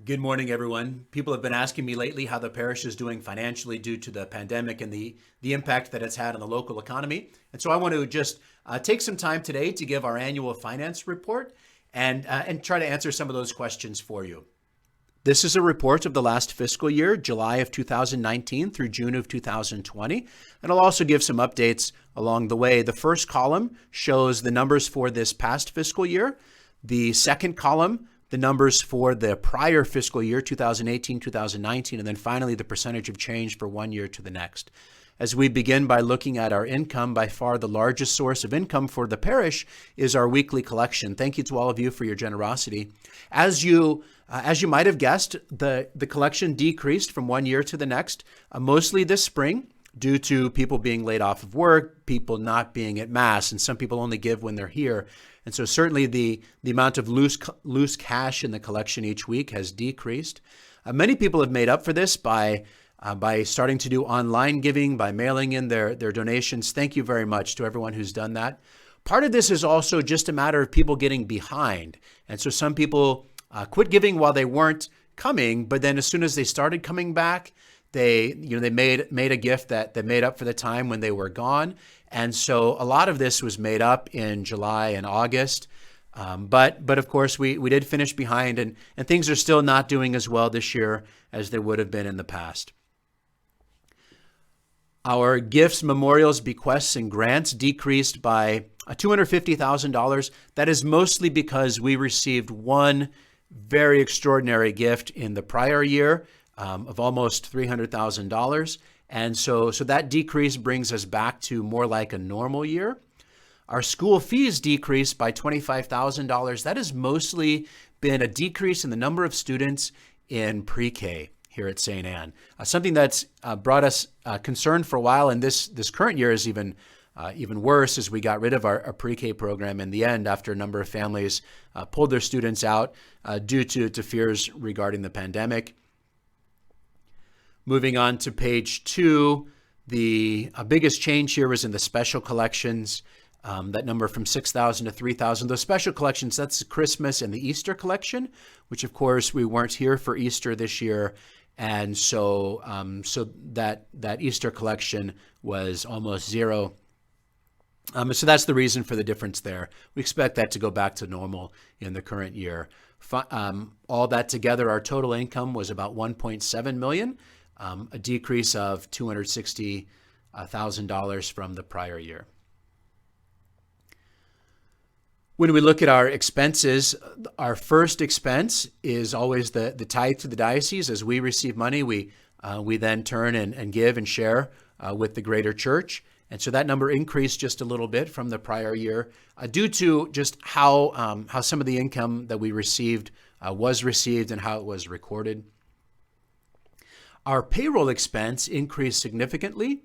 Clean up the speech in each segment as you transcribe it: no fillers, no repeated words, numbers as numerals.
Good morning, everyone. People have been asking me lately how the parish is doing financially due to the pandemic and the impact that it's had on the local economy. And so I want to just take some time today to give our annual finance report and try to answer some of those questions for you. This is a report of the last fiscal year, July of 2019 through June of 2020. And I'll also give some updates along the way. The first column shows the numbers for this past fiscal year. The second column, the numbers for the prior fiscal year, 2018, 2019, and then finally the percentage of change for one year to the next. As we begin by looking at our income, by far the largest source of income for the parish is our weekly collection. Thank you to all of you for your generosity. As you might have guessed, the collection decreased from one year to the next, mostly this spring, due to people being laid off of work, people not being at Mass, and some people only give when they're here. And so certainly the amount of loose cash in the collection each week has decreased. Many people have made up for this by starting to do online giving, by mailing in their donations. Thank you very much to everyone who's done that. Part of this is also just a matter of people getting behind. And so some people quit giving while they weren't coming, but then as soon as they started coming back, they made a gift that made up for the time when they were gone. And so a lot of this was made up in July and August. But of course, we did finish behind, and things are still not doing as well this year as they would have been in the past. Our gifts, memorials, bequests, and grants decreased by $250,000. That is mostly because we received one very extraordinary gift in the prior year of almost $300,000. And so that decrease brings us back to more like a normal year. Our school fees decreased by $25,000. That has mostly been a decrease in the number of students in pre-K here at St. Anne. Something that's brought us concern for a while, and this current year is even worse, as we got rid of our pre-K program in the end after a number of families pulled their students out due to fears regarding the pandemic. Moving on to page 2, the biggest change here was in the special collections. That number from 6,000 to 3,000. Those special collections, that's the Christmas and the Easter collection, which of course we weren't here for Easter this year. And so that Easter collection was almost zero. So that's the reason for the difference there. We expect that to go back to normal in the current year. All that together, our total income was about $1.7 million, a decrease of $260,000 from the prior year. When we look at our expenses, our first expense is always the tithe to the diocese. As we receive money, we then turn and give and share with the greater church. And so that number increased just a little bit from the prior year due to just how some of the income that we received was received and how it was recorded. Our payroll expense increased significantly.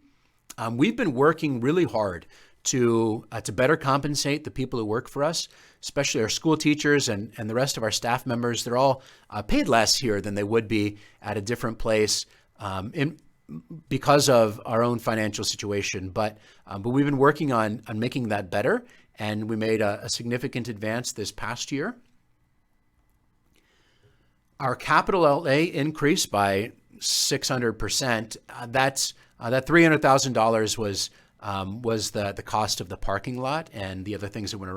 We've been working really hard to better compensate the people who work for us, especially our school teachers and the rest of our staff members. They're all paid less here than they would be at a different place because of our own financial situation. But we've been working on making that better, and we made a significant advance this past year. Our capital outlay increased by 600%. That $300,000 was the cost of the parking lot and the other things that went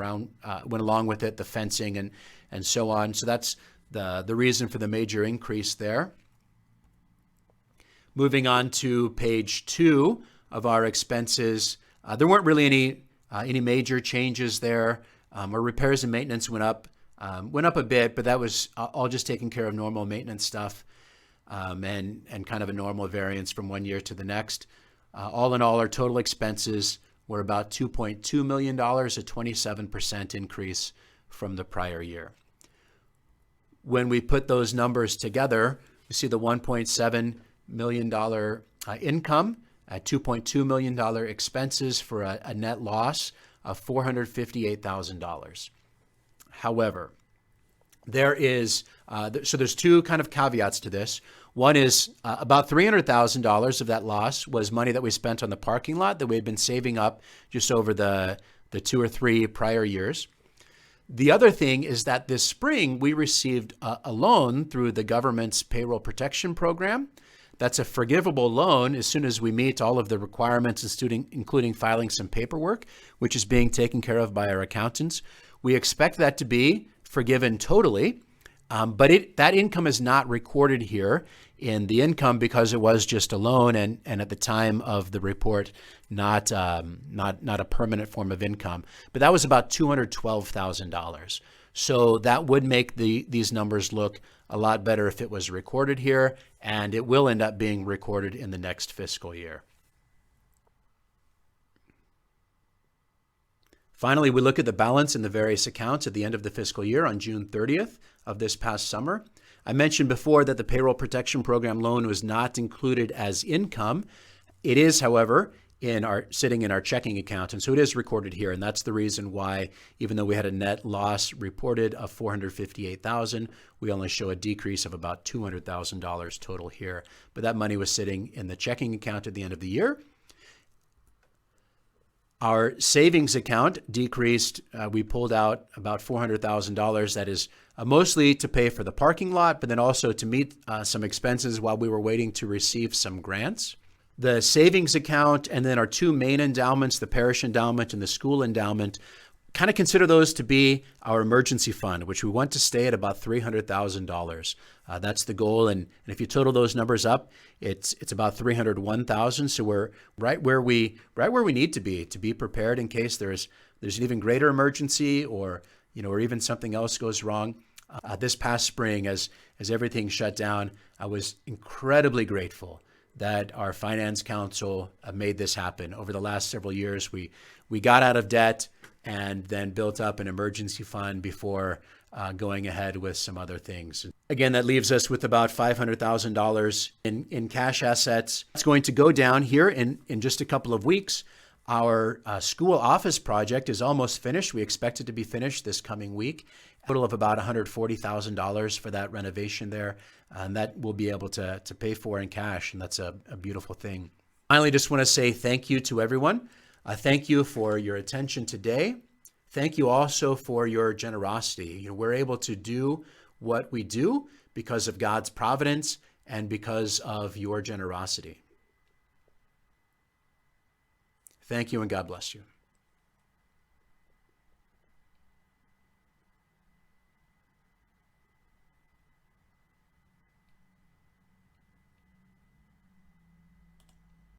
along with it, the fencing and so on. So that's the reason for the major increase there. Moving on to page 2 of our expenses, there weren't really any major changes there. Our repairs and maintenance went up a bit, but that was all just taking care of normal maintenance stuff. And kind of a normal variance from one year to the next. All in all, our total expenses were about $2.2 million, a 27% increase from the prior year. When we put those numbers together, we see the $1.7 million income, $2.2 million expenses for a net loss of $458,000. However, there's two kind of caveats to this. One is about $300,000 of that loss was money that we spent on the parking lot that we had been saving up just over the 2 or 3 prior years. The other thing is that this spring we received a loan through the government's payroll protection program. That's a forgivable loan as soon as we meet all of the requirements, including filing some paperwork, which is being taken care of by our accountants. We expect that to be forgiven totally, but that income is not recorded here in the income because it was just a loan and at the time of the report, not a permanent form of income. But that was about $212,000. So that would make these numbers look a lot better if it was recorded here, and it will end up being recorded in the next fiscal year. Finally, we look at the balance in the various accounts at the end of the fiscal year on June 30th of this past summer. I mentioned before that the Payroll Protection Program loan was not included as income. It is, however, sitting in our checking account, and so it is recorded here, and that's the reason why, even though we had a net loss reported of $458,000, we only show a decrease of about $200,000 total here. But that money was sitting in the checking account at the end of the year. Our savings account decreased. We pulled out about $400,000. That is mostly to pay for the parking lot, but then also to meet some expenses while we were waiting to receive some grants. The savings account and then our two main endowments, the Parish Endowment and the School Endowment, kind of consider those to be our emergency fund, which we want to stay at about $300,000. That's the goal. And if you total those numbers up, it's about $301,000. So we're right where we need to be prepared in case there's an even greater emergency or even something else goes wrong. This past spring, as everything shut down, I was incredibly grateful that our finance council made this happen. Over the last several years, we got out of debt and then built up an emergency fund before going ahead with some other things. Again, that leaves us with about $500,000 in cash assets. It's going to go down here in just a couple of weeks. Our school office project is almost finished. We expect it to be finished this coming week. A total of about $140,000 for that renovation there. And that we'll be able to pay for in cash. And that's a beautiful thing. Finally, just want to say thank you to everyone. Thank you for your attention today. Thank you also for your generosity. We're able to do what we do because of God's providence and because of your generosity. Thank you and God bless you.